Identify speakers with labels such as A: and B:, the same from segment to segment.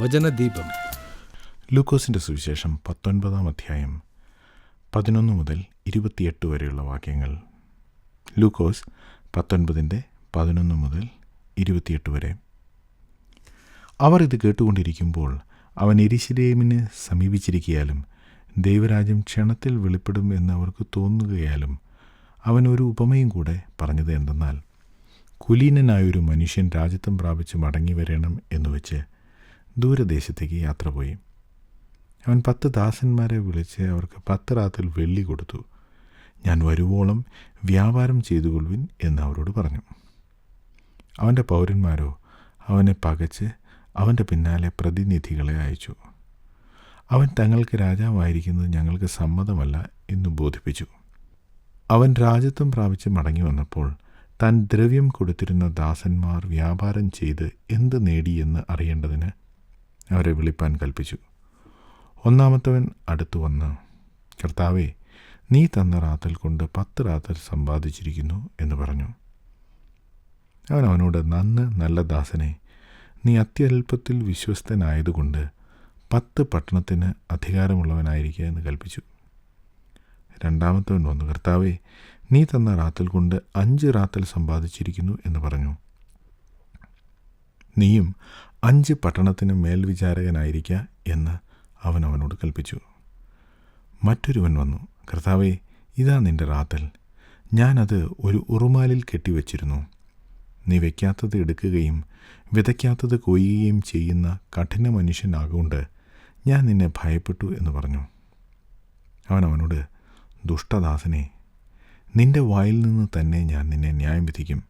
A: വചനദീപം.
B: ലൂക്കോസിൻ്റെ സുവിശേഷം 19 അധ്യായം 11 മുതൽ 28 വരെയുള്ള വാക്യങ്ങൾ. ലൂക്കോസ് 19:11 മുതൽ 28 വരെ. അവർ ഇത് കേട്ടുകൊണ്ടിരിക്കുമ്പോൾ അവൻ യെരൂശലേമിനെ സമീപിച്ചിരിക്കയാലും ദൈവരാജ്യം ക്ഷണത്തിൽ വെളിപ്പെടും എന്ന് അവർക്ക് തോന്നുകയാലും അവൻ ഒരു ഉപമയും കൂടെ പറഞ്ഞത് എന്തെന്നാൽ, കുലീനനായൊരു മനുഷ്യൻ രാജ്യത്വം പ്രാപിച്ച് മടങ്ങി വരണം എന്നുവെച്ച് ദൂരദേശത്തേക്ക് യാത്ര പോയി. അവൻ 10 ദാസന്മാരെ വിളിച്ച് അവർക്ക് 10 റാത്തൽ വെള്ളി കൊടുത്തു. ഞാൻ വരുവോളം വ്യാപാരം ചെയ്തുകൊള്ളുവിൻ എന്ന് അവരോട് പറഞ്ഞു. അവൻ്റെ പൗരന്മാരോ അവനെ പകച്ച് അവൻ്റെ പിന്നാലെ പ്രതിനിധികളെ അയച്ചു. അവൻ തങ്ങൾക്ക് രാജാവായിരിക്കുന്നത് ഞങ്ങൾക്ക് സമ്മതമല്ല എന്ന് ബോധിപ്പിച്ചു. അവൻ രാജ്യത്വം പ്രാപിച്ച് മടങ്ങി വന്നപ്പോൾ താൻ ദ്രവ്യം കൊടുത്തിരുന്ന ദാസന്മാർ വ്യാപാരം ചെയ്ത് എന്ത് നേടിയെന്ന് അറിയേണ്ടതിന് അവരെ വിളിപ്പാൻ കൽപ്പിച്ചു. ഒന്നാമത്തവൻ അടുത്തു വന്ന്, കർത്താവേ, നീ തന്ന റാത്തൽ കൊണ്ട് 10 റാത്തൽ സമ്പാദിച്ചിരിക്കുന്നു എന്ന് പറഞ്ഞു. അവൻ അവനോട്, നന്ന് നല്ല ദാസനെ, നീ അത്യല്പത്തിൽ വിശ്വസ്തനായതുകൊണ്ട് 10 പട്ടണത്തിന് അധികാരമുള്ളവനായിരിക്കുക എന്ന് കൽപ്പിച്ചു. രണ്ടാമത്തവൻ വന്നു, കർത്താവേ, നീ തന്ന റാത്തൽ കൊണ്ട് 5 റാത്തൽ സമ്പാദിച്ചിരിക്കുന്നു എന്ന് പറഞ്ഞു. നീയും 5 പട്ടണത്തിന് മേൽവിചാരകനായിരിക്കുക എന്ന് അവൻ അവനോട് കൽപ്പിച്ചു. മറ്റൊരുവൻ വന്നു, കർത്താവേ, ഇതാ നിന്റെ റാത്തൽ, ഞാനത് ഒരു ഉറുമാലിൽ കെട്ടിവച്ചിരുന്നു. നീ വയ്ക്കാത്തത് എടുക്കുകയും വിതയ്ക്കാത്തത് കൊയ്യുകയും ചെയ്യുന്ന കഠിന മനുഷ്യനാകൊണ്ട് ഞാൻ നിന്നെ ഭയപ്പെട്ടു എന്ന് പറഞ്ഞു. അവൻ അവനോട്, ദുഷ്ടദാസനെ, നിന്റെ വായിൽ നിന്ന് തന്നെ ഞാൻ നിന്നെ ന്യായം വിധിക്കും.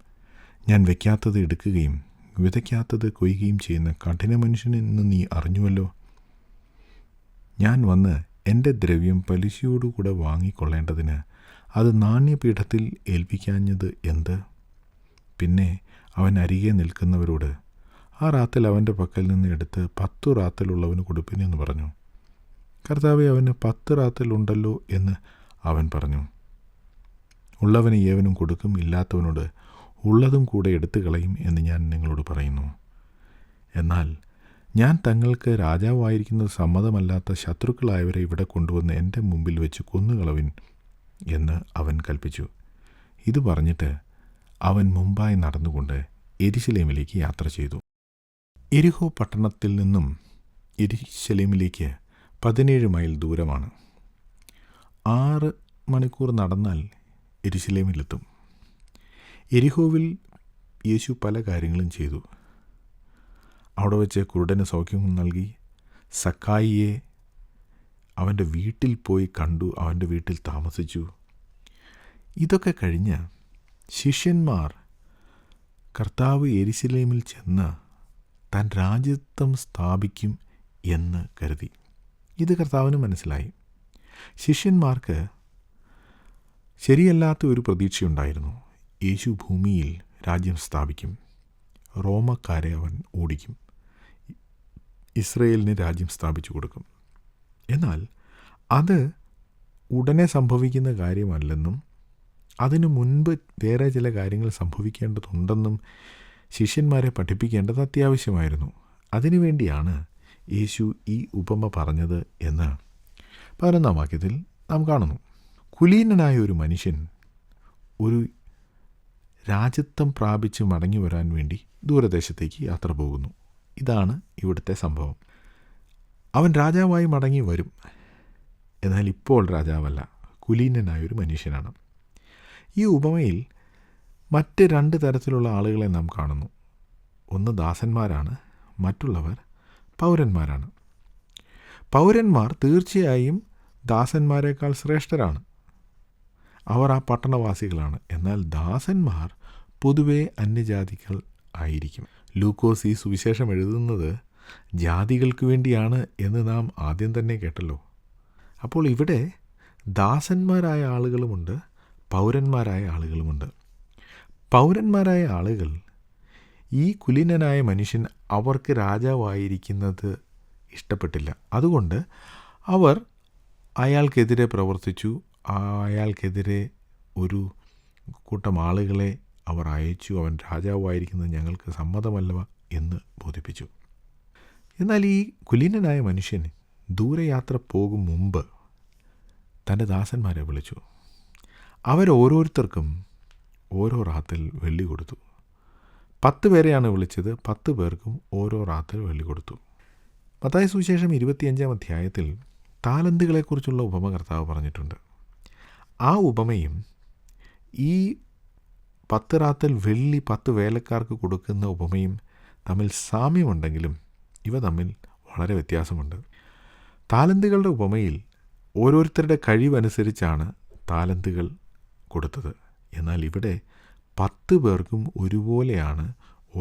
B: ഞാൻ വയ്ക്കാത്തത് എടുക്കുകയും വിതയ്ക്കാത്തത് കൊയ്യുകയും ചെയ്യുന്ന കഠിന മനുഷ്യനെന്ന് നീ അറിഞ്ഞുവല്ലോ. ഞാൻ വന്ന് എൻ്റെ ദ്രവ്യം പലിശയോടുകൂടെ വാങ്ങിക്കൊള്ളേണ്ടതിന് അത് നാണ്യപീഠത്തിൽ ഏൽപ്പിക്കാഞ്ഞത് എന്ത്? പിന്നെ അവൻ അരികെ നിൽക്കുന്നവരോട്, ആ റാത്തൽ അവൻ്റെ പക്കൽ നിന്ന് എടുത്ത് 10 റാത്തലുള്ളവന് കൊടുപ്പിനെന്ന് പറഞ്ഞു. കർത്താവേ, അവന് 10 റാത്തൽ ഉണ്ടല്ലോ എന്ന് അവൻ പറഞ്ഞു. ഉള്ളവന് ഏവനും കൊടുക്കും, ഇല്ലാത്തവനോട് ഉള്ളതും കൂടെ എടുത്തു കളയും എന്ന് ഞാൻ നിങ്ങളോട് പറയുന്നു. എന്നാൽ ഞാൻ തങ്ങൾക്ക് രാജാവായിരിക്കുന്നത് സമ്മതമല്ലാത്ത ശത്രുക്കളായവരെ ഇവിടെ കൊണ്ടുവന്ന് എൻ്റെ മുമ്പിൽ വെച്ച് കൊന്നുകളവിൻ എന്ന് അവൻ കൽപ്പിച്ചു. ഇത് പറഞ്ഞിട്ട് അവൻ മുമ്പായി നടന്നുകൊണ്ട് യെരൂശലേമിലേക്ക് യാത്ര ചെയ്തു. യെരിഹോ പട്ടണത്തിൽ നിന്നും യെരൂശലേമിലേക്ക് 17 മൈൽ ദൂരമാണ്. 6 മണിക്കൂർ നടന്നാൽ യെരൂശലേമിലെത്തും. യെരിഹോവിൽ യേശു പല കാര്യങ്ങളും ചെയ്തു. അവിടെ വെച്ച് കുരുടന് സൗഖ്യം നൽകി, സക്കായിയെ അവൻ്റെ വീട്ടിൽ പോയി കണ്ടു, അവൻ്റെ വീട്ടിൽ താമസിച്ചു. ഇതൊക്കെ കഴിഞ്ഞ് ശിഷ്യന്മാർ കർത്താവ് യെരൂശലേമിൽ ചെന്ന് താൻ രാജ്യത്വം സ്ഥാപിക്കും എന്ന് കരുതി. ഇത് കർത്താവിന് മനസ്സിലായി. ശിഷ്യന്മാർക്ക് ശരിയല്ലാത്ത ഒരു പ്രതീക്ഷയുണ്ടായിരുന്നു. യേശു ഭൂമിയിൽ രാജ്യം സ്ഥാപിക്കും, റോമക്കാരെ അവൻ ഓടിക്കും, ഇസ്രയേലിന് രാജ്യം സ്ഥാപിച്ചു കൊടുക്കും. എന്നാൽ അത് ഉടനെ സംഭവിക്കുന്ന കാര്യമല്ലെന്നും അതിനു മുൻപ് വേറെ ചില കാര്യങ്ങൾ സംഭവിക്കേണ്ടതുണ്ടെന്നും ശിഷ്യന്മാരെ പഠിപ്പിക്കേണ്ടത് അത്യാവശ്യമായിരുന്നു. അതിനുവേണ്ടിയാണ് യേശു ഈ ഉപമ പറഞ്ഞത് എന്ന് 11 വാക്യത്തിൽ നാം കാണുന്നു. കുലീനനായ ഒരു മനുഷ്യൻ ഒരു രാജ്യത്വം പ്രാപിച്ച് മടങ്ങി വരാൻ വേണ്ടി ദൂരദേശത്തേക്ക് യാത്ര പോകുന്നു. ഇതാണ് ഇവിടുത്തെ സംഭവം. അവൻ രാജാവായി മടങ്ങി വരും, എന്നാൽ ഇപ്പോൾ രാജാവല്ല, കുലീനനായൊരു മനുഷ്യനാണ്. ഈ ഉപമയിൽ മറ്റ് 2 തരത്തിലുള്ള ആളുകളെ നാം കാണുന്നു. ഒന്ന് ദാസന്മാരാണ്, മറ്റുള്ളവർ പൗരന്മാരാണ്. പൗരന്മാർ തീർച്ചയായും ദാസന്മാരെക്കാൾ ശ്രേഷ്ഠരാണ്. അവർ ആ പട്ടണവാസികളാണ്. എന്നാൽ ദാസന്മാർ പൊതുവെ അന്യജാതികൾ ആയിരിക്കും. ലൂക്കോസ് ഈ സുവിശേഷം എഴുതുന്നത് ജാതികൾക്ക് വേണ്ടിയാണ് എന്ന് നാം ആദ്യം തന്നെ കേട്ടല്ലോ. അപ്പോൾ ഇവിടെ ദാസന്മാരായ ആളുകളുമുണ്ട്, പൗരന്മാരായ ആളുകളുമുണ്ട്. പൗരന്മാരായ ആളുകൾ ഈ കുലീനനായ മനുഷ്യൻ അവർക്ക് രാജാവായിരിക്കുന്നത് ഇഷ്ടപ്പെട്ടില്ല. അതുകൊണ്ട് അവർ അയാൾക്കെതിരെ പ്രവർത്തിച്ചു. അയാൾക്കെതിരെ ഒരു കൂട്ടം ആളുകളെ അവർ അയച്ചു. അവൻ രാജാവായിരിക്കുന്നത് ഞങ്ങൾക്ക് സമ്മതമല്ല എന്ന് ബോധിപ്പിച്ചു. എന്നാൽ ഈ കുലീനനായ മനുഷ്യൻ ദൂരയാത്ര പോകും മുമ്പ് തൻ്റെ ദാസന്മാരെ വിളിച്ചു. അവരോരോരുത്തർക്കും ഓരോ റാത്തൽ വെള്ളി കൊടുത്തു. 10 പേരെയാണ് വിളിച്ചത്. 10 പേർക്കും ഓരോ റാത്തൽ വെള്ളി കൊടുത്തു. മത്തായി സുവിശേഷം 25-ാം അധ്യായത്തിൽ താലന്തുകളെക്കുറിച്ചുള്ള ഉപമ കർത്താവ് പറഞ്ഞിട്ടുണ്ട്. ആ ഉപമയും ഈ 10 റാത്തൽ വെള്ളി 10 വേലക്കാർക്ക് കൊടുക്കുന്ന ഉപമയും തമ്മിൽ സാമ്യമുണ്ടെങ്കിലും ഇവ തമ്മിൽ വളരെ വ്യത്യാസമുണ്ട്. താലന്തുകളുടെ ഉപമയിൽ ഓരോരുത്തരുടെ കഴിവനുസരിച്ചാണ് താലന്തുകൾ കൊടുത്തത്. എന്നാൽ ഇവിടെ 10 പേർക്കും ഒരുപോലെയാണ്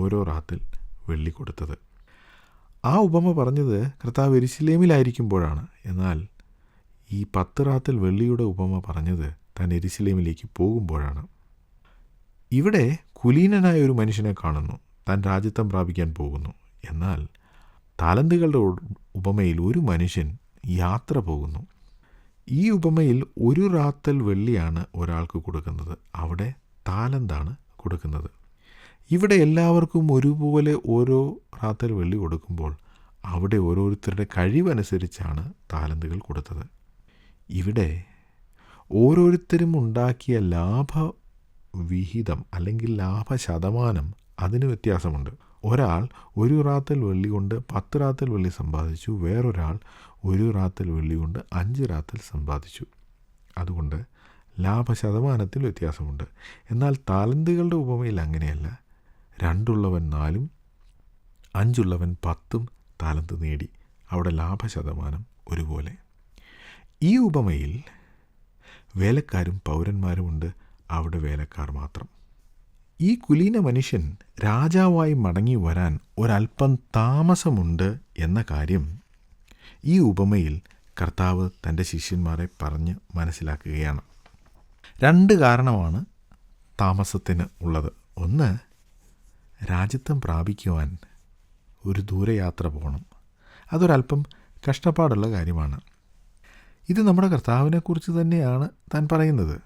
B: ഓരോ റാത്തൽ വെള്ളി കൊടുത്തത്. ആ ഉപമ പറഞ്ഞത് കർത്താവ് യെരുശലേമിലായിരിക്കുമ്പോഴാണ്. എന്നാൽ ഈ 10 റാത്തൽ വെള്ളിയുടെ ഉപമ പറഞ്ഞത് താൻ യെരുശലേമിലേക്ക് പോകുമ്പോഴാണ്. ഇവിടെ കുലീനനായ ഒരു മനുഷ്യനെ കാണുന്നു. താൻ രാജ്യത്വം പ്രാപിക്കാൻ പോകുന്നു. എന്നാൽ താലന്തുകളുടെ ഉപമയിൽ ഒരു മനുഷ്യൻ യാത്ര പോകുന്നു. ഈ ഉപമയിൽ ഒരു റാത്തൽ വെള്ളിയാണ് ഒരാൾക്ക് കൊടുക്കുന്നത്. അവിടെ താലന്താണ് കൊടുക്കുന്നത്. ഇവിടെ എല്ലാവർക്കും ഒരുപോലെ ഓരോ റാത്തൽ വെള്ളി കൊടുക്കുമ്പോൾ അവിടെ ഓരോരുത്തരുടെ കഴിവനുസരിച്ചാണ് താലന്തുകൾ കൊടുത്തത്. ഇവിടെ ഓരോരുത്തരും ഉണ്ടാക്കിയ ലാഭവിഹിതം അല്ലെങ്കിൽ ലാഭശതമാനം അതിന് വ്യത്യാസമുണ്ട്. ഒരാൾ ഒരു റാത്തൽ വെള്ളി കൊണ്ട് 10 റാത്തൽ വെള്ളി സമ്പാദിച്ചു. വേറൊരാൾ ഒരു റാത്തൽ വെള്ളി കൊണ്ട് 5 റാത്തൽ സമ്പാദിച്ചു. അതുകൊണ്ട് ലാഭശതമാനത്തിൽ വ്യത്യാസമുണ്ട്. എന്നാൽ താലന്തുകളുടെ ഉപമയിൽ അങ്ങനെയല്ല. 2 ഉള്ളവൻ 4-ഉം 5 ഉള്ളവൻ 10-ഉം താലന്ത് നേടി. അവിടെ ലാഭശതമാനം ഒരുപോലെ. ഈ ഉപമയിൽ വേലക്കാരും പൗരന്മാരുമുണ്ട്. അവിടെ വേലക്കാർ മാത്രം. ഈ കുലീന മനുഷ്യൻ രാജാവായി മടങ്ങി വരാൻ ഒരല്പം താമസമുണ്ട് എന്ന കാര്യം ഈ ഉപമയിൽ കർത്താവ് തൻ്റെ ശിഷ്യന്മാരെ പറഞ്ഞ് മനസ്സിലാക്കുകയാണ്. 2 കാരണമാണ് താമസത്തിന് ഉള്ളത്. ഒന്ന്, രാജ്യത്വം പ്രാപിക്കുവാൻ ഒരു ദൂരയാത്ര പോകണം. അതൊരല്പം കഷ്ടപ്പാടുള്ള കാര്യമാണ്. ഇത് നമ്മുടെ കർത്താവിനെക്കുറിച്ച് തന്നെയാണ് താൻ പറയുന്നത്.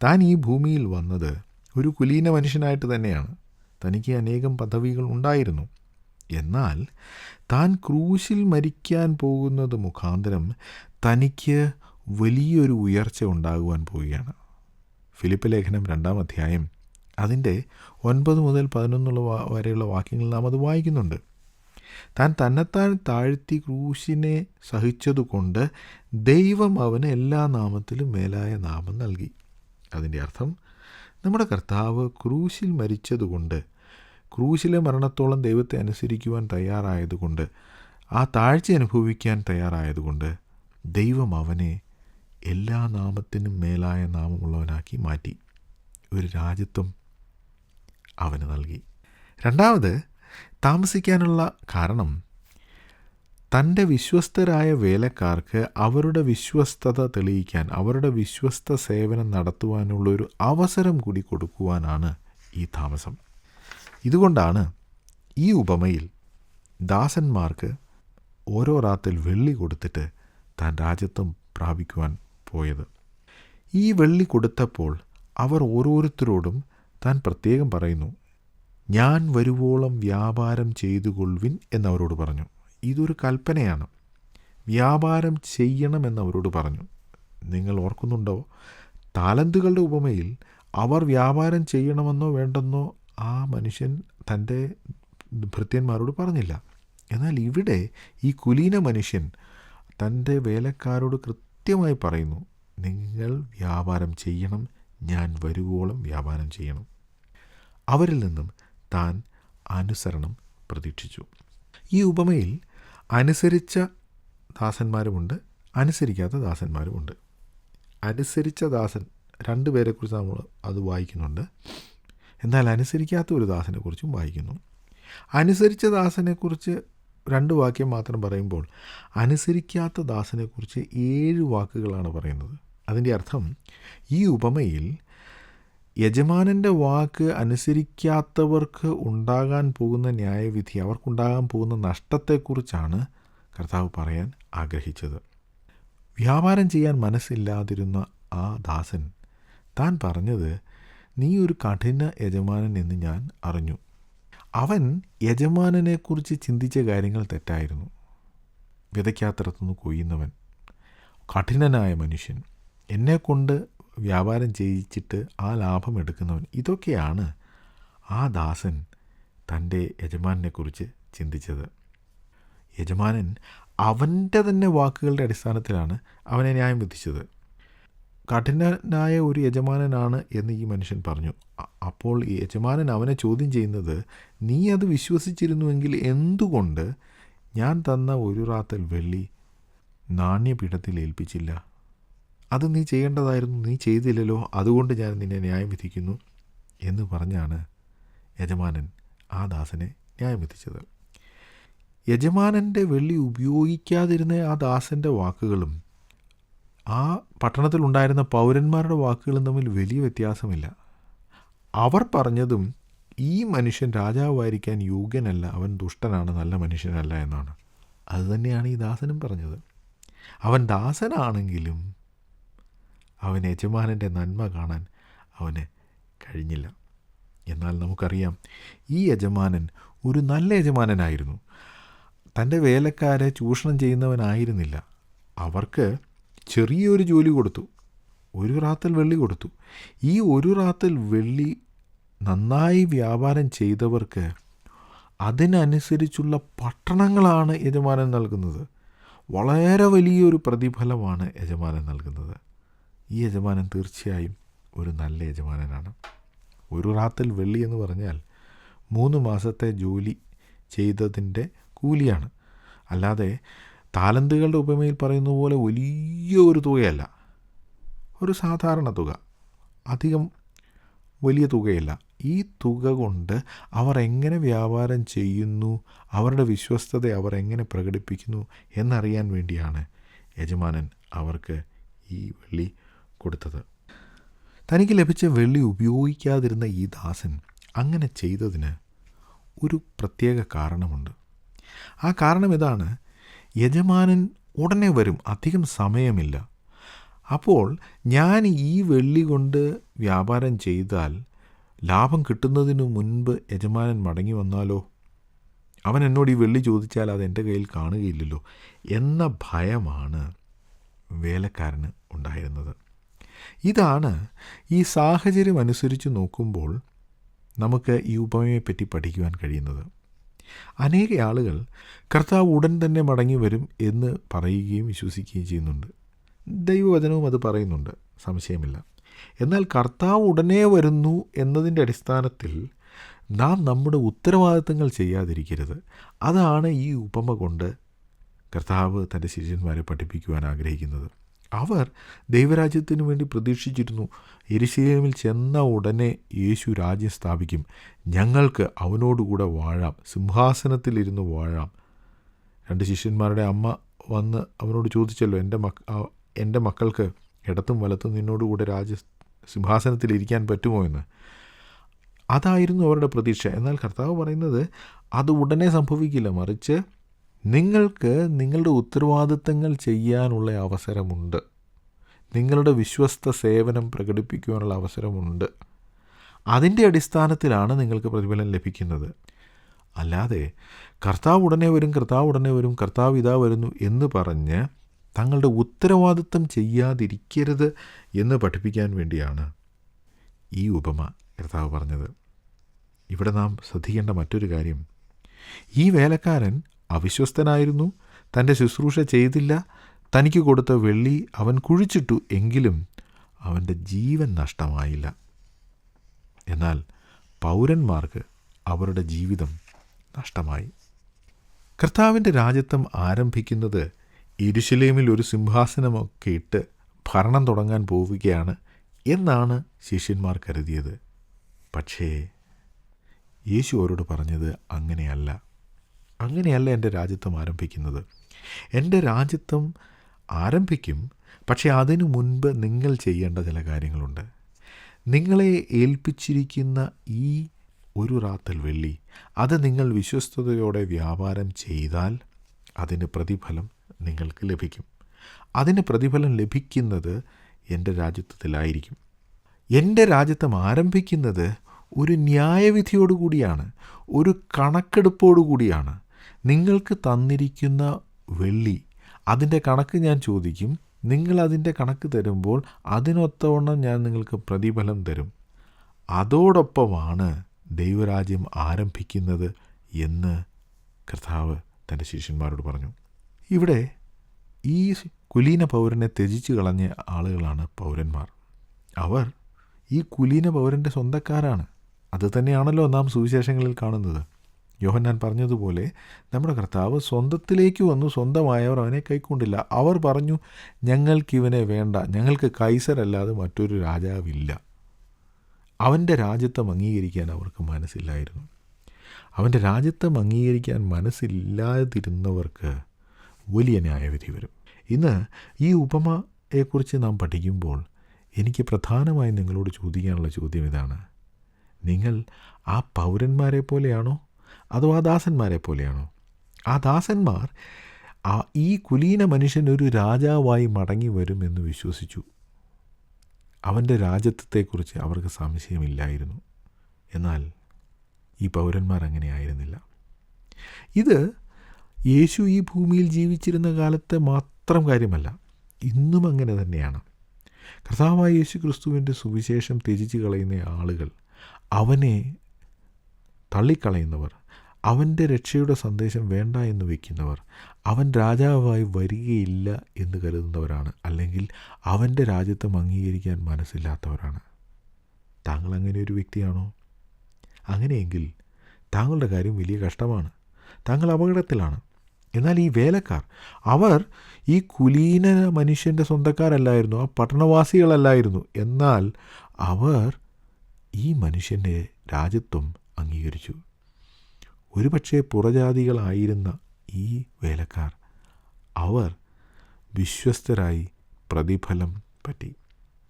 B: താൻ ഈ ഭൂമിയിൽ വന്നത് ഒരു കുലീന മനുഷ്യനായിട്ട് തന്നെയാണ്. തനിക്ക് അനേകം പദവികൾ ഉണ്ടായിരുന്നു. എന്നാൽ താൻ ക്രൂശിൽ മരിക്കാൻ പോകുന്നത് മുഖാന്തരം തനിക്ക് വലിയൊരു ഉയർച്ച ഉണ്ടാകുവാൻ പോവുകയാണ്. ഫിലിപ്പ് ലേഖനം 2-ാം അധ്യായം അതിൻ്റെ 9 മുതൽ 11 വരെയുള്ള വാക്യങ്ങൾ നാം അത് വായിക്കുന്നുണ്ട്. താൻ തന്നെത്താൻ താഴ്ത്തി ക്രൂശിനെ സഹിച്ചതുകൊണ്ട് ദൈവം അവന് എല്ലാ നാമത്തിലും മേലായ നാമം നൽകി. അതിൻ്റെ അർത്ഥം നമ്മുടെ കർത്താവ് ക്രൂശിൽ മരിച്ചതുകൊണ്ട്, ക്രൂശിലെ മരണത്തോളം ദൈവത്തെ അനുസരിക്കുവാൻ തയ്യാറായതുകൊണ്ട്, ആ താഴ്ച അനുഭവിക്കാൻ തയ്യാറായതുകൊണ്ട് ദൈവം അവനെ എല്ലാ നാമത്തിനും മേലായ നാമമുള്ളവനാക്കി മാറ്റി. ഒരു രാജ്യത്വം അവന് നൽകി. രണ്ടാമത്, താമസിക്കാനുള്ള കാരണം തൻ്റെ വിശ്വസ്തരായ വേലക്കാർക്ക് അവരുടെ വിശ്വസ്തത തെളിയിക്കാൻ, അവരുടെ വിശ്വസ്ത സേവനം നടത്തുവാനുള്ളൊരു അവസരം കൂടി കൊടുക്കുവാനാണ് ഈ താമസം. ഇതുകൊണ്ടാണ് ഈ ഉപമയിൽ ദാസന്മാർക്ക് ഓരോ റാത്തൽ വെള്ളി കൊടുത്തിട്ട് താൻ രാജ്യത്വം പ്രാപിക്കുവാൻ പോയത്. ഈ വെള്ളി കൊടുത്തപ്പോൾ അവർ ഓരോരുത്തരോടും താൻ പ്രത്യേകം പറയുന്നു, ഞാൻ വരുവോളം വ്യാപാരം ചെയ്തുകൊള്ളുവിൻ എന്നവരോട് പറഞ്ഞു. ഇതൊരു കൽപ്പനയാണ്. വ്യാപാരം ചെയ്യണമെന്നവരോട് പറഞ്ഞു. നിങ്ങൾ ഓർക്കുന്നുണ്ടോ? താലന്തുകളുടെ ഉപമയിൽ അവർ വ്യാപാരം ചെയ്യണമെന്നോ വേണ്ടെന്നോ ആ മനുഷ്യൻ തൻ്റെ ഭൃത്യന്മാരോട് പറഞ്ഞില്ല. എന്നാൽ ഇവിടെ ഈ കുലീന മനുഷ്യൻ തൻ്റെ വേലക്കാരോട് കൃത്യമായി പറയുന്നു, നിങ്ങൾ വ്യാപാരം ചെയ്യണം, ഞാൻ വരുവോളം വ്യാപാരം ചെയ്യണം. അവരിൽ നിന്നും താൻ അനുസരണം പ്രതീക്ഷിച്ചു. ഈ ഉപമയിൽ അനുസരിച്ച ദാസന്മാരുമുണ്ട്, അനുസരിക്കാത്ത ദാസന്മാരുമുണ്ട്. അനുസരിച്ച ദാസൻ 2 പേരെക്കുറിച്ച് നമ്മൾ അത് വായിക്കുന്നുണ്ട്. എന്നാൽ അനുസരിക്കാത്ത ഒരു ദാസനെക്കുറിച്ചും വായിക്കുന്നു. അനുസരിച്ച ദാസനെക്കുറിച്ച് 2 വാക്യം മാത്രം പറയുമ്പോൾ അനുസരിക്കാത്ത ദാസനെക്കുറിച്ച് 7 വാക്കുകളാണ് പറയുന്നത്. അതിൻ്റെ അർത്ഥം ഈ ഉപമയിൽ യജമാനൻ്റെ വാക്ക് അനുസരിക്കാത്തവർക്ക് ഉണ്ടാകാൻ പോകുന്ന ന്യായവിധി, അവർക്കുണ്ടാകാൻ പോകുന്ന നഷ്ടത്തെക്കുറിച്ചാണ് കർത്താവ് പറയാൻ ആഗ്രഹിച്ചത്. വ്യാപാരം ചെയ്യാൻ മനസ്സില്ലാതിരുന്ന ആ ദാസൻ താൻ പറഞ്ഞത്, നീ ഒരു കഠിന യജമാനൻ എന്ന് ഞാൻ അറിഞ്ഞു. അവൻ യജമാനനെക്കുറിച്ച് ചിന്തിച്ച കാര്യങ്ങൾ തെറ്റായിരുന്നു. വിതയ്ക്കാത്തിടത്തുനിന്ന് കൊയ്യുന്നവൻ, കഠിനനായ മനുഷ്യൻ, എന്നെക്കൊണ്ട് വ്യാപാരം ചെയ്യിച്ചിട്ട് ആ ലാഭം എടുക്കുന്നവൻ, ഇതൊക്കെയാണ് ആ ദാസൻ തൻ്റെ യജമാനെക്കുറിച്ച് ചിന്തിച്ചത്. യജമാനൻ അവൻ്റെ തന്നെ വാക്കുകളുടെ അടിസ്ഥാനത്തിലാണ് അവനെ ന്യായം വിധിച്ചത്. കഠിനനായ ഒരു യജമാനനാണ് എന്ന് ഈ മനുഷ്യൻ പറഞ്ഞു. അപ്പോൾ ഈ യജമാനൻ അവനെ ചോദ്യം ചെയ്യുന്നത്, നീ അത് വിശ്വസിച്ചിരുന്നുവെങ്കിൽ എന്തുകൊണ്ട് ഞാൻ തന്ന ഒരു റാത്തൽ വെള്ളി നാണ്യപീഠത്തിൽ ഏൽപ്പിച്ചില്ല? അത് നീ ചെയ്യേണ്ടതായിരുന്നു, നീ ചെയ്തില്ലല്ലോ, അതുകൊണ്ട് ഞാൻ നിന്നെ ന്യായം വിധിക്കുന്നു എന്ന് പറഞ്ഞാണ് യജമാനൻ ആ ദാസനെ ന്യായം വിധിച്ചത്. യജമാനൻ്റെ വെള്ളി ഉപയോഗിക്കാതിരുന്ന ആ ദാസൻ്റെ വാക്കുകളും ആ പട്ടണത്തിലുണ്ടായിരുന്ന പൗരന്മാരുടെ വാക്കുകളും തമ്മിൽ വലിയ വ്യത്യാസമില്ല. അവർ പറഞ്ഞതും ഈ മനുഷ്യൻ രാജാവായിരിക്കാൻ യോഗ്യനല്ല, അവൻ ദുഷ്ടനാണ്, നല്ല മനുഷ്യനല്ല എന്നാണ്. അതുതന്നെയാണ് ഈ ദാസനും പറഞ്ഞത്. അവൻ ദാസനാണെങ്കിലും അവൻ യജമാനൻ്റെ നന്മ കാണാൻ അവന് കഴിഞ്ഞില്ല. എന്നാൽ നമുക്കറിയാം, ഈ യജമാനൻ ഒരു നല്ല യജമാനനായിരുന്നു. തൻ്റെ വേലക്കാരെ ചൂഷണം ചെയ്യുന്നവനായിരുന്നില്ല. അവർക്ക് ചെറിയൊരു ജോലി കൊടുത്തു, ഒരു റാത്തൽ വെള്ളി കൊടുത്തു. ഈ ഒരു റാത്തൽ വെള്ളി നന്നായി വ്യാപാരം ചെയ്തവർക്ക് അതിനനുസരിച്ചുള്ള പട്ടണങ്ങളാണ് യജമാനൻ നൽകുന്നത്. വളരെ വലിയൊരു പ്രതിഫലമാണ് യജമാനൻ നൽകുന്നത്. ഈ യജമാനൻ തീർച്ചയായും ഒരു നല്ല യജമാനനാണ്. ഒരു റാത്തൽ വെള്ളി എന്ന് പറഞ്ഞാൽ 3 മാസത്തെ ജോലി ചെയ്തതിൻ്റെ കൂലിയാണ്. അല്ലാതെ താലന്തുകളുടെ ഉപമയിൽ പറയുന്ന പോലെ വലിയ ഒരു തുകയല്ല, ഒരു സാധാരണ തുക, അധികം വലിയ തുകയല്ല. ഈ തുക കൊണ്ട് അവർ എങ്ങനെ വ്യാപാരം ചെയ്യുന്നു, അവരുടെ വിശ്വസ്തത അവർ എങ്ങനെ പ്രകടിപ്പിക്കുന്നു എന്നറിയാൻ വേണ്ടിയാണ് യജമാനൻ അവർക്ക് ഈ വെള്ളി കൊടുത്തത്. തനിക്ക് ലഭിച്ച വെള്ളി ഉപയോഗിക്കാതിരുന്ന ഈ ദാസൻ അങ്ങനെ ചെയ്തതിന് ഒരു പ്രത്യേക കാരണമുണ്ട്. ആ കാരണം ഇതാണ്: യജമാനൻ ഉടനെ വരും, അധികം സമയമില്ല. അപ്പോൾ ഞാൻ ഈ വെള്ളി കൊണ്ട് വ്യാപാരം ചെയ്താൽ ലാഭം കിട്ടുന്നതിനു മുൻപ് യജമാനൻ മടങ്ങി വന്നാലോ, അവൻ എന്നോട് ഈ വെള്ളി ചോദിച്ചാൽ അത് എൻ്റെ കയ്യിൽ കാണുകയില്ലല്ലോ എന്ന ഭയമാണ് വേലക്കാരന് ഉണ്ടായിരുന്നത്. ഇതാണ് ഈ സാഹചര്യം അനുസരിച്ച് നോക്കുമ്പോൾ നമുക്ക് ഈ ഉപമയെപ്പറ്റി പഠിക്കുവാൻ കഴിയുന്നത്. അനേക ആളുകൾ കർത്താവ് ഉടൻ തന്നെ മടങ്ങി വരും എന്ന് പറയുകയും വിശ്വസിക്കുകയും ചെയ്യുന്നുണ്ട്. ദൈവവചനവും അത് പറയുന്നുണ്ട്, സംശയമില്ല. എന്നാൽ കർത്താവ് ഉടനെ വരുന്നു എന്നതിൻ്റെ അടിസ്ഥാനത്തിൽ നാം നമ്മുടെ ഉത്തരവാദിത്തങ്ങൾ ചെയ്യാതിരിക്കരുത്. അതാണ് ഈ ഉപമ കൊണ്ട് കർത്താവ് തൻ്റെ ശിഷ്യന്മാരെ പഠിപ്പിക്കുവാൻ ആഗ്രഹിക്കുന്നത്. അവർ ദൈവരാജ്യത്തിനു വേണ്ടി പ്രതീക്ഷിച്ചിരുന്നു. യെരുശലേമിൽ ചെന്ന ഉടനെ യേശു രാജ്യം സ്ഥാപിക്കും, ഞങ്ങൾക്ക് അവനോടുകൂടെ വാഴാം, സിംഹാസനത്തിലിരുന്ന് വാഴാം. 2 ശിഷ്യന്മാരുടെ അമ്മ വന്ന് അവനോട് ചോദിച്ചല്ലോ, എൻ്റെ മക്കൾക്ക് ഇടത്തും വലത്തും നിന്നോടുകൂടെ സിംഹാസനത്തിലിരിക്കാൻ പറ്റുമോ എന്ന്. അതായിരുന്നു അവരുടെ പ്രതീക്ഷ. എന്നാൽ കർത്താവ് പറയുന്നത് അത് ഉടനെ സംഭവിക്കില്ല, മറിച്ച് നിങ്ങൾക്ക് നിങ്ങളുടെ ഉത്തരവാദിത്തങ്ങൾ ചെയ്യാനുള്ള അവസരമുണ്ട്, നിങ്ങളുടെ വിശ്വസ്ത സേവനം പ്രകടിപ്പിക്കുവാനുള്ള അവസരമുണ്ട്. അതിൻ്റെ അടിസ്ഥാനത്തിലാണ് നിങ്ങൾക്ക് പ്രതിഫലം ലഭിക്കുന്നത്. അല്ലാതെ കർത്താവ് ഉടനെ വരും, കർത്താവ് ഉടനെ വരും, കർത്താവ് ഇതാ വരുന്നു എന്ന് പറഞ്ഞ് തങ്ങളുടെ ഉത്തരവാദിത്തം ചെയ്യാതിരിക്കരുത് എന്ന് പഠിപ്പിക്കാൻ വേണ്ടിയാണ് ഈ ഉപമ കർത്താവ് പറഞ്ഞത്. ഇവിടെ നാം ശ്രദ്ധിക്കേണ്ട മറ്റൊരു കാര്യം, ഈ വേലക്കാരൻ അവിശ്വസ്തനായിരുന്നു, തൻ്റെ ശുശ്രൂഷ ചെയ്തില്ല, തനിക്ക് കൊടുത്ത വെള്ളി അവൻ കുഴിച്ചിട്ടു, എങ്കിലും അവൻ്റെ ജീവൻ നഷ്ടമായില്ല. എന്നാൽ പൗരന്മാർക്ക് അവരുടെ ജീവിതം നഷ്ടമായി. കർത്താവിൻ്റെ രാജ്യത്വം ആരംഭിക്കുന്നത് യെരുശലേമിൽ ഒരു സിംഹാസനമൊക്കെ ഇട്ട് ഭരണം തുടങ്ങാൻ പോവുകയാണ് എന്നാണ് ശിഷ്യന്മാർ കരുതിയത്. പക്ഷേ യേശു അവരോട് പറഞ്ഞത് അങ്ങനെയല്ല എൻ്റെ രാജ്യത്വം ആരംഭിക്കുന്നത്. എൻ്റെ രാജ്യത്വം ആരംഭിക്കും, പക്ഷേ അതിനു മുൻപ് നിങ്ങൾ ചെയ്യേണ്ട ചില കാര്യങ്ങളുണ്ട്. നിങ്ങളെ ഏൽപ്പിച്ചിരിക്കുന്ന ഈ ഒരു റാത്തൽ വെള്ളി, അത് നിങ്ങൾ വിശ്വസ്തയോടെ വ്യാപാരം ചെയ്താൽ അതിന് പ്രതിഫലം നിങ്ങൾക്ക് ലഭിക്കും. അതിന് പ്രതിഫലം ലഭിക്കുന്നത് എൻ്റെ രാജ്യത്വത്തിലായിരിക്കും. എൻ്റെ രാജ്യത്വം ആരംഭിക്കുന്നത് ഒരു ന്യായവിധിയോടുകൂടിയാണ്, ഒരു കണക്കെടുപ്പോടുകൂടിയാണ്. നിങ്ങൾക്ക് തന്നിരിക്കുന്ന വെള്ളി, അതിൻ്റെ കണക്ക് ഞാൻ ചോദിക്കും. നിങ്ങൾ അതിൻ്റെ കണക്ക് തരുമ്പോൾ അതിനൊത്തവണ്ണം ഞാൻ നിങ്ങൾക്ക് പ്രതിഫലം തരും. അതോടൊപ്പമാണ് ദൈവരാജ്യം ആരംഭിക്കുന്നത് എന്ന് കർത്താവ് തൻ്റെ ശിഷ്യന്മാരോട് പറഞ്ഞു. ഇവിടെ ഈ കുലീന പൗരനെ ത്യജിച്ചു കളഞ്ഞ ആളുകളാണ് പൗരന്മാർ. അവർ ഈ കുലീന പൗരൻ്റെ സ്വന്തക്കാരാണ്. അത് തന്നെയാണല്ലോ നാം സുവിശേഷങ്ങളിൽ കാണുന്നത്. യോഹന്നാൻ പറഞ്ഞതുപോലെ നമ്മുടെ കർത്താവ് സ്വന്തത്തിലേക്ക് വന്നു, സ്വന്തമായവർ അവനെ കൈക്കൊണ്ടില്ല. അവർ പറഞ്ഞു, ഞങ്ങൾക്കിവനെ വേണ്ട, ഞങ്ങൾക്ക് കൈസരല്ലാതെ മറ്റൊരു രാജാവില്ല. അവൻ്റെ രാജ്യത്വം അംഗീകരിക്കാൻ അവർക്ക് മനസ്സില്ലായിരുന്നു. അവൻ്റെ രാജ്യത്വം അംഗീകരിക്കാൻ മനസ്സില്ലാതിരുന്നവർക്ക് വലിയ ന്യായവിധി വരും. ഇന്ന് ഈ ഉപമയെക്കുറിച്ച് നാം പഠിക്കുമ്പോൾ എനിക്ക് പ്രധാനമായും നിങ്ങളോട് ചോദിക്കാനുള്ള ചോദ്യം ഇതാണ്: നിങ്ങൾ ആ പൗരന്മാരെ പോലെയാണോ അതോ ആ ദാസന്മാരെ പോലെയാണോ? ആ ദാസന്മാർ ഈ കുലീന മനുഷ്യൻ ഒരു രാജാവായി മടങ്ങി വരുമെന്ന് വിശ്വസിച്ചു. അവൻ്റെ രാജ്യത്വത്തെക്കുറിച്ച് അവർക്ക് സംശയമില്ലായിരുന്നു. എന്നാൽ ഈ പൗരന്മാർ അങ്ങനെ ആയിരുന്നില്ല. ഇത് യേശു ഈ ഭൂമിയിൽ ജീവിച്ചിരുന്ന കാലത്തെ മാത്രം കാര്യമല്ല, ഇന്നും അങ്ങനെ തന്നെയാണ്. കർത്താവായ യേശു ക്രിസ്തുവിൻ്റെ സുവിശേഷം ത്യജിച്ച് കളയുന്ന ആളുകൾ, അവനെ തള്ളിക്കളയുന്നവർ, അവൻ്റെ രക്ഷയുടെ സന്ദേശം വേണ്ട എന്ന് വയ്ക്കുന്നവർ, അവൻ രാജാവായി വരികയില്ല എന്ന് കരുതുന്നവരാണ്. അല്ലെങ്കിൽ അവൻ്റെ രാജ്യത്വം അംഗീകരിക്കാൻ മനസ്സില്ലാത്തവരാണ്. താങ്കൾ അങ്ങനെ ഒരു വ്യക്തിയാണോ? അങ്ങനെയെങ്കിൽ താങ്കളുടെ കാര്യം വലിയ കഷ്ടമാണ്. താങ്കൾ അപകടത്തിലാണ്. എന്നാൽ ഈ വേലക്കാർ, അവർ ഈ കുലീന മനുഷ്യൻ്റെ സ്വന്തക്കാരല്ലായിരുന്നു, ആ പട്ടണവാസികളല്ലായിരുന്നു. എന്നാൽ അവർ ഈ മനുഷ്യൻ്റെ രാജ്യത്വം അംഗീകരിച്ചു. ഒരുപക്ഷെ പുറജാതികളായിരുന്ന ഈ വേലക്കാർ, അവർ വിശ്വസ്തരായി പ്രതിഫലം പറ്റി.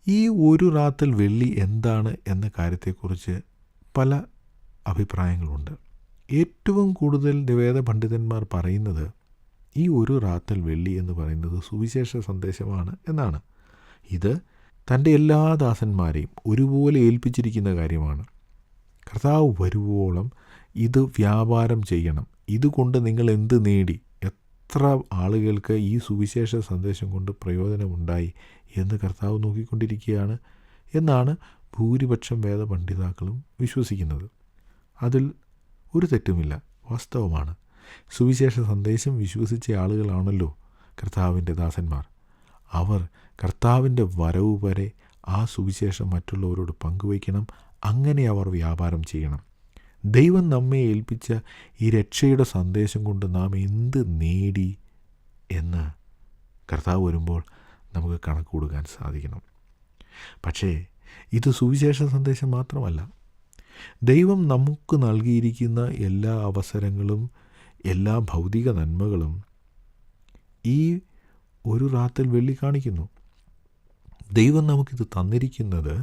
B: ഈ ഒരു റാത്തൽ വെള്ളി എന്താണ് എന്ന കാര്യത്തെക്കുറിച്ച് പല അഭിപ്രായങ്ങളുണ്ട്. ഏറ്റവും കൂടുതൽ വേദപണ്ഡിതന്മാർ പറയുന്നത് ഈ ഒരു റാത്തൽ വെള്ളി എന്ന് പറയുന്നത് സുവിശേഷ സന്ദേശമാണ് എന്നാണ്. ഇത് തൻ്റെ എല്ലാ ദാസന്മാരെയും ഒരുപോലെ ഏൽപ്പിച്ചിരിക്കുന്ന കാര്യമാണ്. കർത്താവ് വരുവോളം ഇത് വ്യാപാരം ചെയ്യണം. ഇതുകൊണ്ട് നിങ്ങൾ എന്ത് നേടി, എത്ര ആളുകൾക്ക് ഈ സുവിശേഷ സന്ദേശം കൊണ്ട് പ്രയോജനമുണ്ടായി എന്ന് കർത്താവ് നോക്കിക്കൊണ്ടിരിക്കുകയാണ് എന്നാണ് ഭൂരിപക്ഷം വേദപണ്ഡിതാക്കളും വിശ്വസിക്കുന്നത്. അതിൽ ഒരു തെറ്റുമില്ല, വാസ്തവമാണ്. സുവിശേഷ സന്ദേശം വിശ്വസിച്ച ആളുകളാണല്ലോ കർത്താവിൻ്റെ ദാസന്മാർ. അവർ കർത്താവിൻ്റെ വരവ് വരെ ആ സുവിശേഷം മറ്റുള്ളവരോട് പങ്കുവയ്ക്കണം. അങ്ങനെ അവർ വ്യാപാരം ചെയ്യണം. ദൈവം നമ്മെ ഏൽപ്പിച്ച ഈ രക്ഷയുടെ സന്ദേശം കൊണ്ട് നാം എന്ത് നേടി എന്ന് കർത്താവ് വരുമ്പോൾ നമുക്ക് കണക്ക് കൊടുക്കാൻ സാധിക്കണം. പക്ഷേ ഇത് സുവിശേഷ സന്ദേശം മാത്രമല്ല. ദൈവം നമുക്ക് നൽകിയിരിക്കുന്ന എല്ലാ അവസരങ്ങളും എല്ലാ ഭൗതിക നന്മകളും ഈ ഒരു റാത്തൽ വെള്ളി കാണിക്കുന്നു. ദൈവം നമുക്കിത് തന്നിരിക്കുന്നത്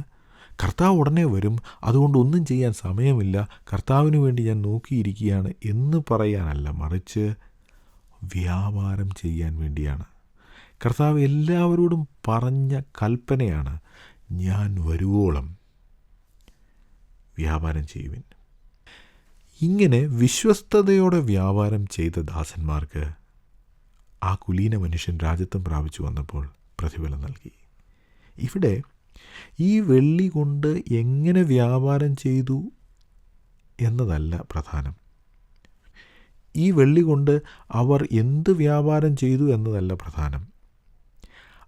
B: കർത്താവ് ഉടനെ വരും, അതുകൊണ്ട് ഒന്നും ചെയ്യാൻ സമയമില്ല, കർത്താവിന് വേണ്ടി ഞാൻ നോക്കിയിരിക്കുകയാണ് എന്ന് പറയാനല്ല, മറിച്ച് വ്യാപാരം ചെയ്യാൻ വേണ്ടിയാണ്. കർത്താവ് എല്ലാവരോടും പറഞ്ഞ കൽപ്പനയാണ്, ഞാൻ വരുവോളം വ്യാപാരം ചെയ്യുവിൻ. ഇങ്ങനെ വിശ്വസ്തയോടെ വ്യാപാരം ചെയ്ത ദാസന്മാർക്ക് ആ കുലീന മനുഷ്യൻ രാജ്യത്വം പ്രാപിച്ചു വന്നപ്പോൾ പ്രതിഫലം നൽകി. ഇവിടെ ഈ വെള്ളി കൊണ്ട് എങ്ങനെ വ്യാപാരം ചെയ്തു എന്നതല്ല പ്രധാനം. ഈ വെള്ളി കൊണ്ട് അവർ എന്ത് വ്യാപാരം ചെയ്തു എന്നതല്ല പ്രധാനം.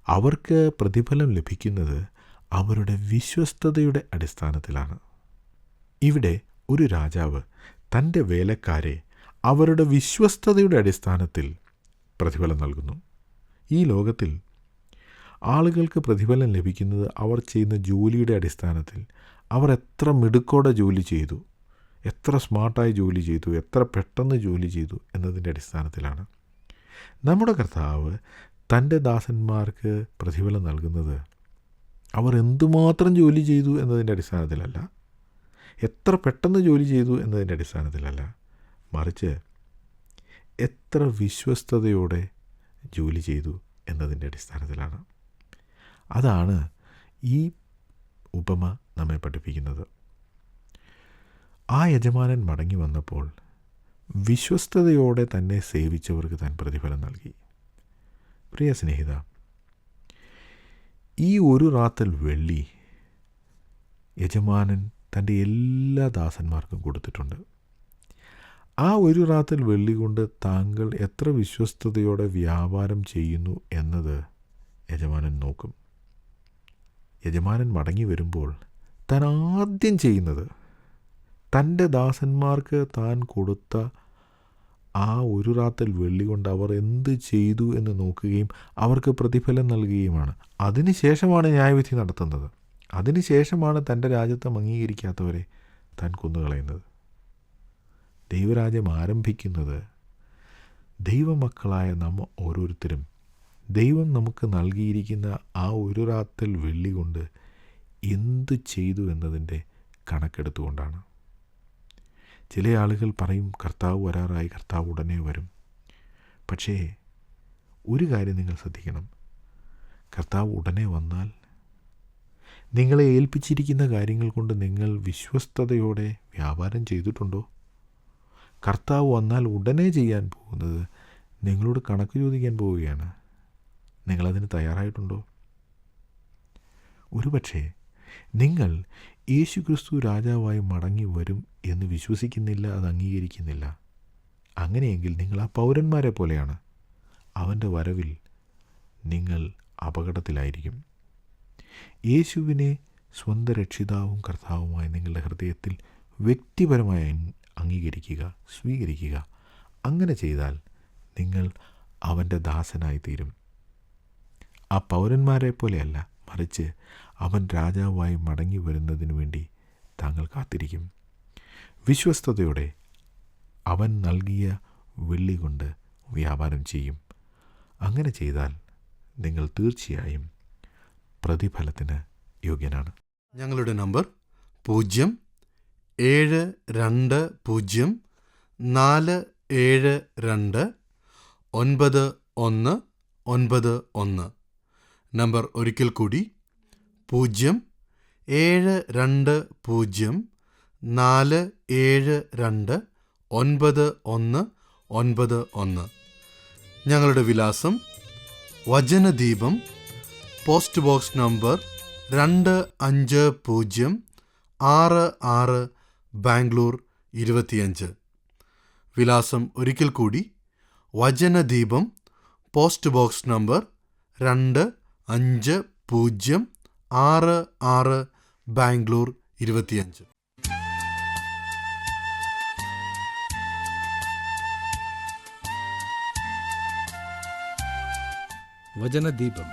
B: അവർക്ക് പ്രതിഫലം ലഭിക്കുന്നത് അവരുടെ വിശ്വസ്തതയുടെ അടിസ്ഥാനത്തിലാണ്. ഇവിടെ ഒരു രാജാവ് തൻ്റെ വേലക്കാരെ അവരുടെ വിശ്വസ്തതയുടെ അടിസ്ഥാനത്തിൽ പ്രതിഫലം നൽകുന്നു. ഈ ലോകത്തിൽ ആളുകൾക്ക് പ്രതിഫലം ലഭിക്കുന്നത് അവർ ചെയ്യുന്ന ജോലിയുടെ അടിസ്ഥാനത്തിൽ, അവർ എത്ര മിടുക്കോടെ ജോലി ചെയ്തു, എത്ര സ്മാർട്ടായി ജോലി ചെയ്തു, എത്ര പെട്ടെന്ന് ജോലി ചെയ്തു എന്നതിൻ്റെ അടിസ്ഥാനത്തിലാണ്. നമ്മുടെ കർത്താവ് തൻ്റെ ദാസന്മാർക്ക് പ്രതിഫലം നൽകുന്നത് അവർ എന്തുമാത്രം ജോലി ചെയ്തു എന്നതിൻ്റെ അടിസ്ഥാനത്തിലല്ല, എത്ര പെട്ടെന്ന് ജോലി ചെയ്തു എന്നതിൻ്റെ അടിസ്ഥാനത്തിലല്ല, മറിച്ച് എത്ര വിശ്വസ്തയോടെ ജോലി ചെയ്തു എന്നതിൻ്റെ അടിസ്ഥാനത്തിലാണ്. അതാണ് ഈ ഉപമ നമ്മെ പഠിപ്പിക്കുന്നത്. ആ യജമാനൻ മടങ്ങി വന്നപ്പോൾ വിശ്വസ്തയോടെ തന്നെ സേവിച്ചവർക്ക് താൻ പ്രതിഫലം നൽകി. പ്രിയ സ്നേഹിത, ഈ ഒരു റാത്തൽ വെള്ളി യജമാനൻ തൻ്റെ എല്ലാ ദാസന്മാർക്കും കൊടുത്തിട്ടുണ്ട്. ആ ഒരു റാത്തൽ വെള്ളി കൊണ്ട് താങ്കൾ എത്ര വിശ്വസ്തയോടെ വ്യാപാരം ചെയ്യുന്നു എന്നത് യജമാനൻ നോക്കും. യജമാനൻ മടങ്ങി വരുമ്പോൾ താൻ ആദ്യം ചെയ്യുന്നത് തൻ്റെ ദാസന്മാർക്ക് താൻ കൊടുത്ത ആ ഒരു റാത്തൽ വെള്ളി കൊണ്ട് അവർ എന്ത് ചെയ്തു എന്ന് നോക്കുകയും അവർക്ക് പ്രതിഫലം നൽകുകയുമാണ്. അതിനുശേഷമാണ് ന്യായവിധി നടത്തുന്നത്. അതിനുശേഷമാണ് തൻ്റെ രാജ്യത്വം അംഗീകരിക്കാത്തവരെ താൻ കൊന്നുകളയുന്നത്. ദൈവരാജ്യം ആരംഭിക്കുന്നത് ദൈവമക്കളായ നമ്മ ഓരോരുത്തരും ദൈവം നമുക്ക് നൽകിയിരിക്കുന്ന ആ ഒരു റാത്തൽ വെള്ളി കൊണ്ട് എന്തു ചെയ്തു എന്നതിൻ്റെ കണക്കെടുത്തുകൊണ്ടാണ്. ചില ആളുകൾ പറയും, കർത്താവ് വരാറായി, കർത്താവ് ഉടനെ വരും. പക്ഷേ ഒരു കാര്യം നിങ്ങൾ ശ്രദ്ധിക്കണം. കർത്താവ് ഉടനെ വന്നാൽ നിങ്ങളെ ഏൽപ്പിച്ചിരിക്കുന്ന കാര്യങ്ങൾ കൊണ്ട് നിങ്ങൾ വിശ്വസ്തയോടെ വ്യാപാരം ചെയ്തിട്ടുണ്ടോ? കർത്താവ് വന്നാൽ ഉടനെ ചെയ്യാൻ പോകുന്നത് നിങ്ങളോട് കണക്ക് ചോദിക്കാൻ പോവുകയാണ്. നിങ്ങളതിന് തയ്യാറായിട്ടുണ്ടോ? ഒരുപക്ഷെ നിങ്ങൾ യേശുക്രിസ്തു രാജാവായി മടങ്ങി വരും എന്ന് വിശ്വസിക്കുന്നില്ല, അത് അംഗീകരിക്കുന്നില്ല. അങ്ങനെയെങ്കിൽ നിങ്ങൾ ആ പൗരന്മാരെ പോലെയാണ്. അവൻ്റെ വരവിൽ നിങ്ങൾ അപകടത്തിലായിരിക്കും. യേശുവിനെ സ്വന്തം രക്ഷിതാവും കർത്താവുമായി നിങ്ങളുടെ ഹൃദയത്തിൽ വ്യക്തിപരമായി അംഗീകരിക്കുക, സ്വീകരിക്കുക. അങ്ങനെ ചെയ്താൽ നിങ്ങൾ അവൻ്റെ ദാസനായിത്തീരും. ആ പൗരന്മാരെ പോലെയല്ല, മറിച്ച് അവൻ രാജാവായി മടങ്ങി വരുന്നതിന് വേണ്ടി താങ്കൾ കാത്തിരിക്കും. വിശ്വസ്തയോടെ അവൻ നൽകിയ വെള്ളി കൊണ്ട് വ്യാപാരം ചെയ്യും. അങ്ങനെ ചെയ്താൽ നിങ്ങൾ തീർച്ചയായും പ്രതിഫലത്തിന് യോഗ്യനാണ്.
A: ഞങ്ങളുടെ നമ്പർ 07247291191. നമ്പർ ഒരിക്കൽ കൂടി 07247291191. ഞങ്ങളുടെ വിലാസം വചനദീപം, പോസ്റ്റ് ബോക്സ് നമ്പർ 2566, ബാംഗ്ലൂർ 25. വിലാസം ഒരിക്കൽ കൂടി വചനദീപം, പോസ്റ്റ് ബോക്സ് നമ്പർ 2566, ബാംഗ്ലൂർ 25.
C: വചനദീപം